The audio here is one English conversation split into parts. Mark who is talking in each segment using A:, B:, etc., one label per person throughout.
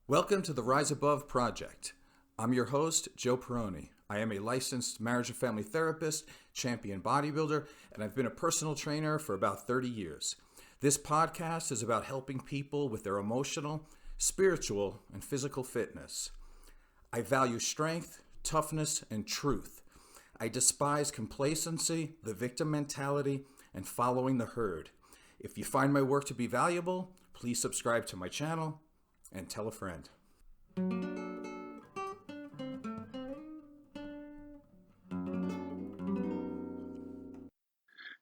A: Welcome to the Rise Above Project. I'm your host, Joe Perroni. I am a licensed marriage and family therapist, champion bodybuilder, and I've been a personal trainer for about 30 years. This podcast is about helping people with their emotional, spiritual, and physical fitness. I value strength, toughness, and truth. I despise complacency, the victim mentality, and following the herd. If you find my work to be valuable, please subscribe to my channel and tell a friend.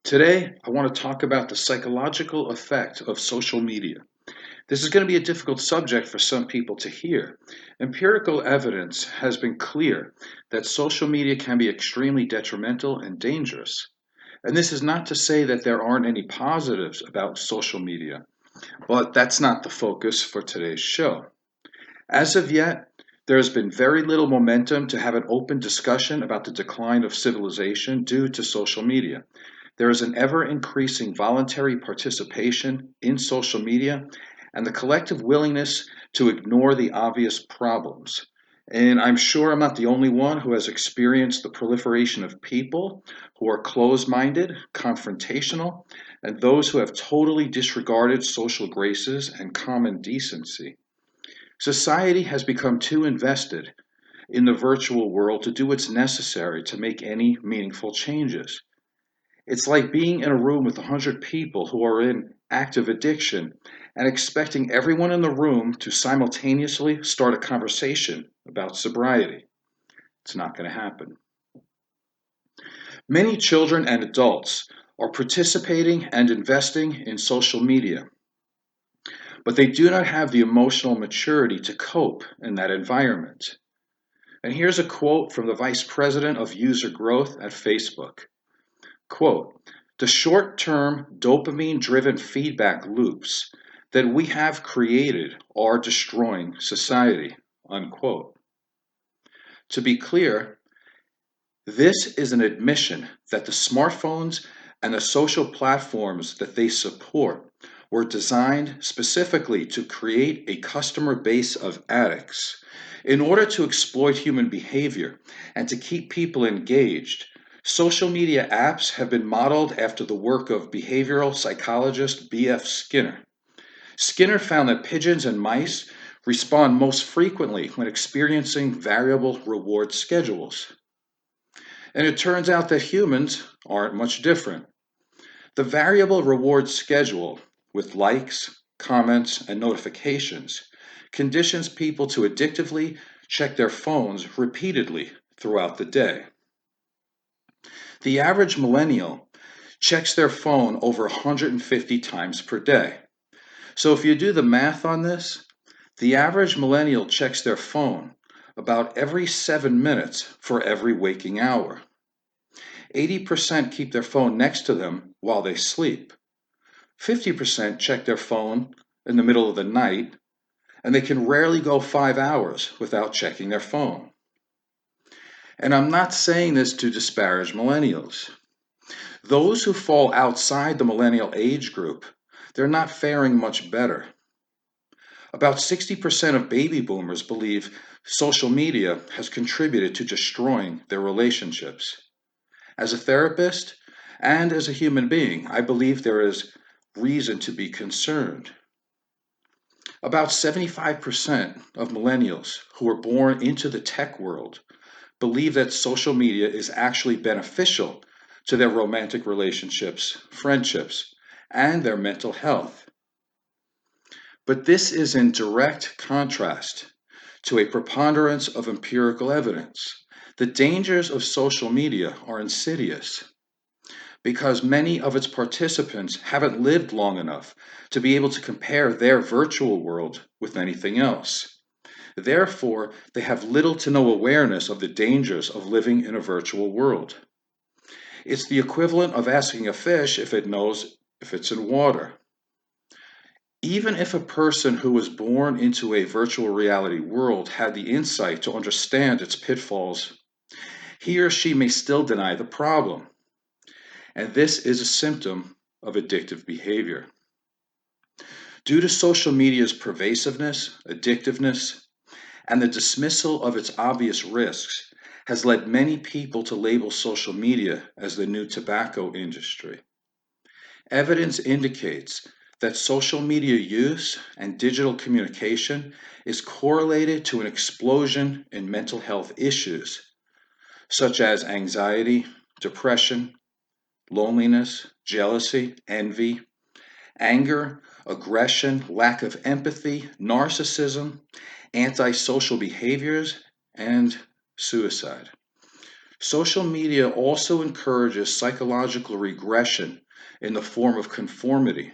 B: Today, I want to talk about the psychological effect of social media. This is going to be a difficult subject for some people to hear. Empirical evidence has been clear that social media can be extremely detrimental and dangerous. And this is not to say that there aren't any positives about social media, but that's not the focus for today's show. As of yet, there has been very little momentum to have an open discussion about the decline of civilization due to social media. There is an ever increasing voluntary participation in social media and the collective willingness to ignore the obvious problems. And I'm sure I'm not the only one who has experienced the proliferation of people who are closed minded, confrontational, and those who have totally disregarded social graces and common decency. Society has become too invested in the virtual world to do what's necessary to make any meaningful changes. It's like being in a room with 100 people who are in active addiction and expecting everyone in the room to simultaneously start a conversation about sobriety. It's not going to happen. Many children and adults are participating and investing in social media, but they do not have the emotional maturity to cope in that environment. And here's a quote from the vice president of user growth at Facebook. Quote, the short-term dopamine-driven feedback loops that we have created are destroying society, unquote. To be clear, this is an admission that the smartphones and the social platforms that they support were designed specifically to create a customer base of addicts in order to exploit human behavior and to keep people engaged. Social media apps have been modeled after the work of behavioral psychologist B.F. Skinner. Skinner found that pigeons and mice respond most frequently when experiencing variable reward schedules. And it turns out that humans aren't much different. The variable reward schedule, with likes, comments, and notifications, conditions people to addictively check their phones repeatedly throughout the day. The average millennial checks their phone over 150 times per day. So if you do the math on this, the average millennial checks their phone about every 7 minutes for every waking hour. 80% keep their phone next to them while they sleep. 50% check their phone in the middle of the night, and they can rarely go 5 hours without checking their phone. And I'm not saying this to disparage millennials. Those who fall outside the millennial age group, they're not faring much better. About 60% of baby boomers believe social media has contributed to destroying their relationships. As a therapist and as a human being, I believe there is reason to be concerned. About 75% of millennials who were born into the tech world believe that social media is actually beneficial to their romantic relationships, friendships, and their mental health. But this is in direct contrast to a preponderance of empirical evidence. The dangers of social media are insidious because many of its participants haven't lived long enough to be able to compare their virtual world with anything else. Therefore, they have little to no awareness of the dangers of living in a virtual world. It's the equivalent of asking a fish if it knows if it's in water. Even if a person who was born into a virtual reality world had the insight to understand its pitfalls, he or she may still deny the problem. And this is a symptom of addictive behavior. Due to social media's pervasiveness, addictiveness, and the dismissal of its obvious risks, has led many people to label social media as the new tobacco industry. Evidence indicates that social media use and digital communication is correlated to an explosion in mental health issues, such as anxiety, depression, loneliness, jealousy, envy, anger, aggression, lack of empathy, narcissism, antisocial behaviors, and suicide. Social media also encourages psychological regression in the form of conformity,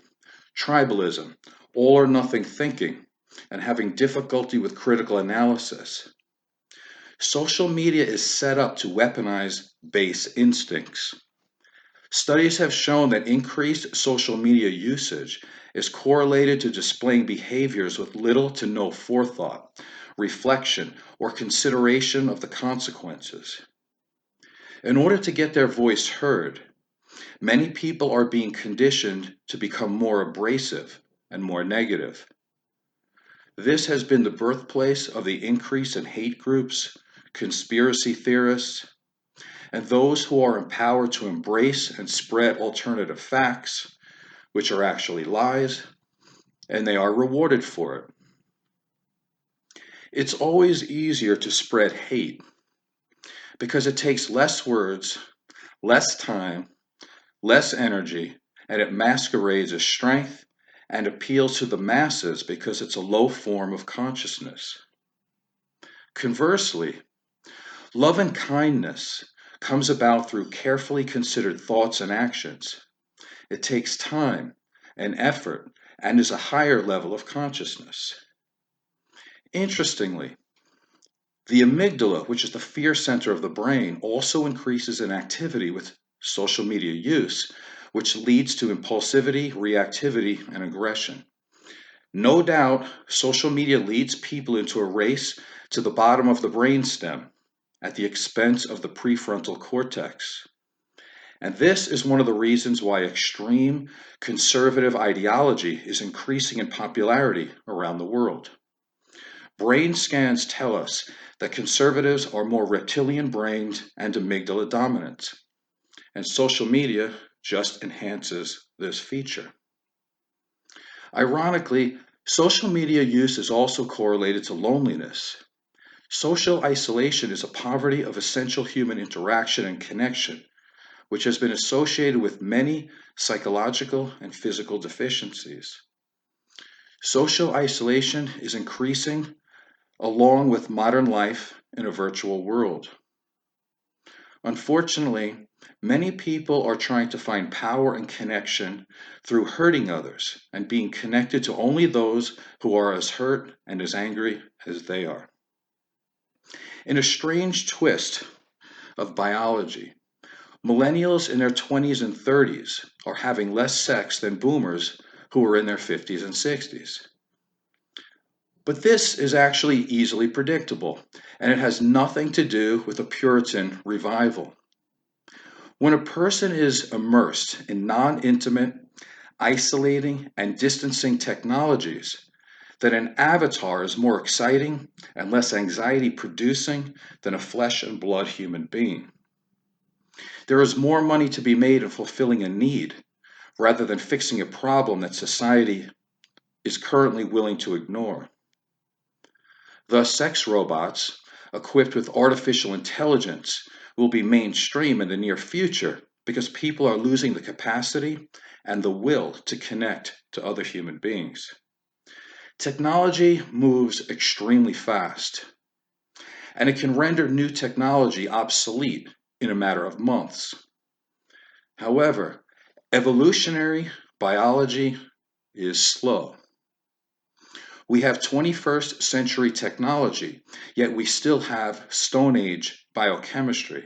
B: tribalism, all or nothing thinking, and having difficulty with critical analysis. Social media is set up to weaponize base instincts. Studies have shown that increased social media usage is correlated to displaying behaviors with little to no forethought, reflection, or consideration of the consequences. In order to get their voice heard, many people are being conditioned to become more abrasive and more negative. This has been the birthplace of the increase in hate groups, conspiracy theorists, and those who are empowered to embrace and spread alternative facts, which are actually lies, and they are rewarded for it. It's always easier to spread hate because it takes less words, less time, less energy, and it masquerades as strength and appeals to the masses because it's a low form of consciousness. Conversely, love and kindness comes about through carefully considered thoughts and actions. It takes time and effort and is a higher level of consciousness. Interestingly, the amygdala, which is the fear center of the brain, also increases in activity with social media use, which leads to impulsivity, reactivity, and aggression. No doubt, social media leads people into a race to the bottom of the brainstem at the expense of the prefrontal cortex. And this is one of the reasons why extreme conservative ideology is increasing in popularity around the world. Brain scans tell us that conservatives are more reptilian brained and amygdala dominant, and social media just enhances this feature. Ironically, social media use is also correlated to loneliness. Social isolation is a poverty of essential human interaction and connection, which has been associated with many psychological and physical deficiencies. Social isolation is increasing along with modern life in a virtual world. Unfortunately, many people are trying to find power and connection through hurting others and being connected to only those who are as hurt and as angry as they are. In a strange twist of biology, millennials in their 20s and 30s are having less sex than boomers who are in their 50s and 60s. But this is actually easily predictable, and it has nothing to do with a Puritan revival. When a person is immersed in non intimate, isolating, and distancing technologies, then an avatar is more exciting and less anxiety producing than a flesh and blood human being. There is more money to be made in fulfilling a need rather than fixing a problem that society is currently willing to ignore. Thus, sex robots, equipped with artificial intelligence, will be mainstream in the near future because people are losing the capacity and the will to connect to other human beings. Technology moves extremely fast, and it can render new technology obsolete in a matter of months. However, evolutionary biology is slow. We have 21st century technology, yet we still have Stone Age biochemistry.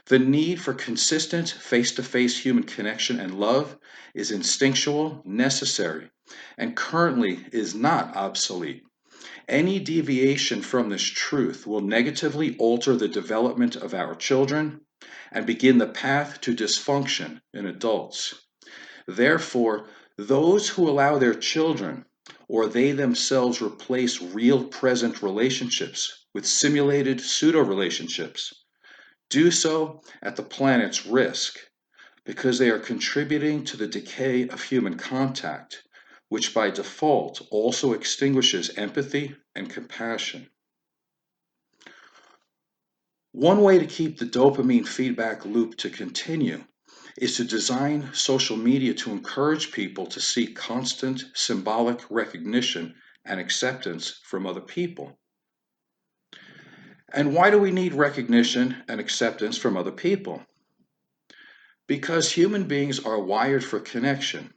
B: The need for consistent face-to-face human connection and love is instinctual, necessary, and currently is not obsolete. Any deviation from this truth will negatively alter the development of our children and begin the path to dysfunction in adults. Therefore, Those who allow their children or they themselves replace real present relationships with simulated pseudo relationships do so at the planet's risk because they are contributing to the decay of human contact, which by default also extinguishes empathy and compassion. One way to keep the dopamine feedback loop to continue is to design social media to encourage people to seek constant symbolic recognition and acceptance from other people. And why do we need recognition and acceptance from other people? Because human beings are wired for connection,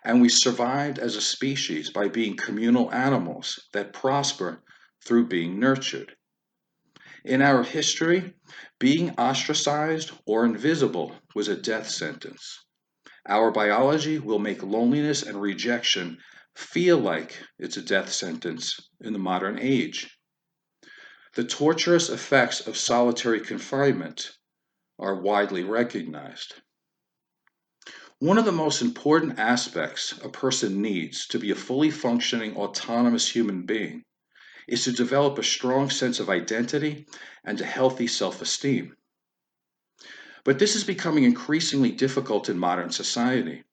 B: and we survived as a species by being communal animals that prosper through being nurtured. In our history, being ostracized or invisible was a death sentence. Our biology will make loneliness and rejection feel like it's a death sentence in the modern age. The torturous effects of solitary confinement are widely recognized. One of the most important aspects a person needs to be a fully functioning autonomous human being is to develop a strong sense of identity and a healthy self-esteem. But this is becoming increasingly difficult in modern society.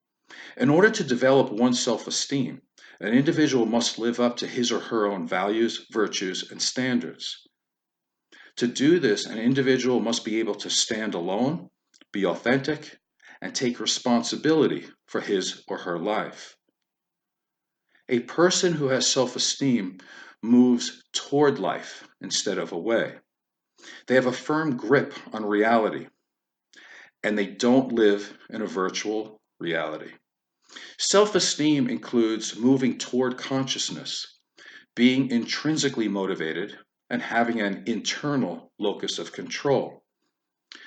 B: In order to develop one's self-esteem, an individual must live up to his or her own values, virtues, and standards. To do this, an individual must be able to stand alone, be authentic, and take responsibility for his or her life. A person who has self-esteem moves toward life instead of away. They have a firm grip on reality, and they don't live in a virtual reality. Self-esteem includes moving toward consciousness, being intrinsically motivated, and having an internal locus of control.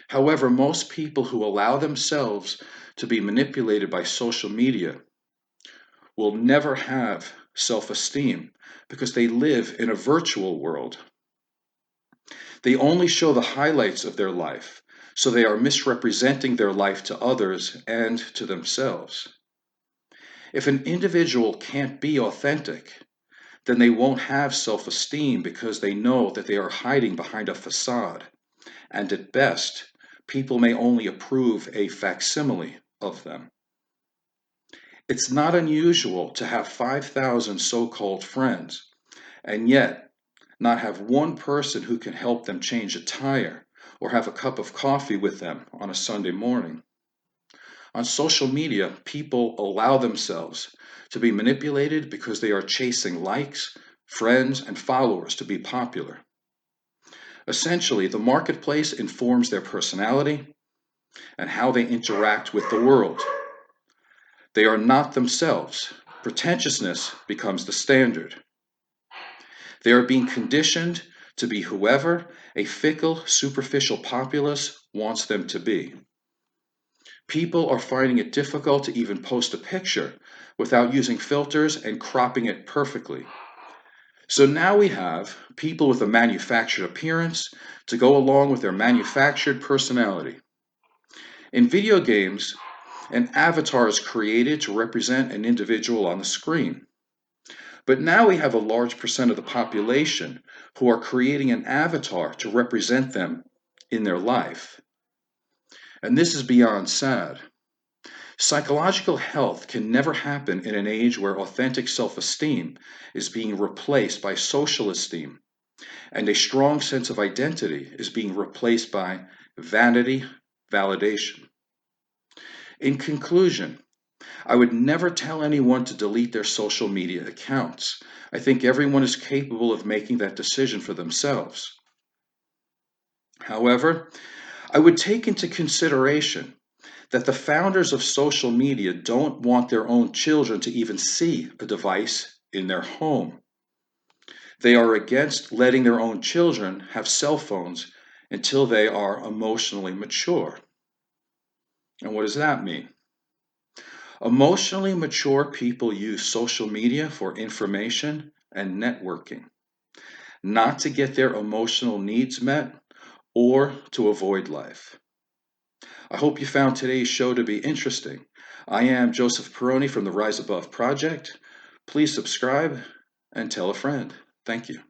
B: However, most people who allow themselves to be manipulated by social media will never have self-esteem because they live in a virtual world. They only show the highlights of their life, so they are misrepresenting their life to others and to themselves. If an individual can't be authentic, then they won't have self-esteem because they know that they are hiding behind a facade, and at best, people may only approve a facsimile of them. It's not unusual to have 5,000 so-called friends, and yet not have one person who can help them change a tire or have a cup of coffee with them on a Sunday morning. On social media, people allow themselves to be manipulated because they are chasing likes, friends, and followers to be popular. Essentially, the marketplace informs their personality and how they interact with the world. They are not themselves. Pretentiousness becomes the standard. They are being conditioned to be whoever a fickle, superficial populace wants them to be. People are finding it difficult to even post a picture without using filters and cropping it perfectly. So now we have people with a manufactured appearance to go along with their manufactured personality. In video games, an avatar is created to represent an individual on the screen. But now we have a large percent of the population who are creating an avatar to represent them in their life. And this is beyond sad. Psychological health can never happen in an age where authentic self-esteem is being replaced by social esteem, and a strong sense of identity is being replaced by vanity validation. In conclusion, I would never tell anyone to delete their social media accounts. I think everyone is capable of making that decision for themselves. However, I would take into consideration that the founders of social media don't want their own children to even see a device in their home. They are against letting their own children have cell phones until they are emotionally mature. And what does that mean? Emotionally mature people use social media for information and networking, not to get their emotional needs met or to avoid life. I hope you found today's show to be interesting. I am Joseph Perroni from the Rise Above Project. Please subscribe and tell a friend. Thank you.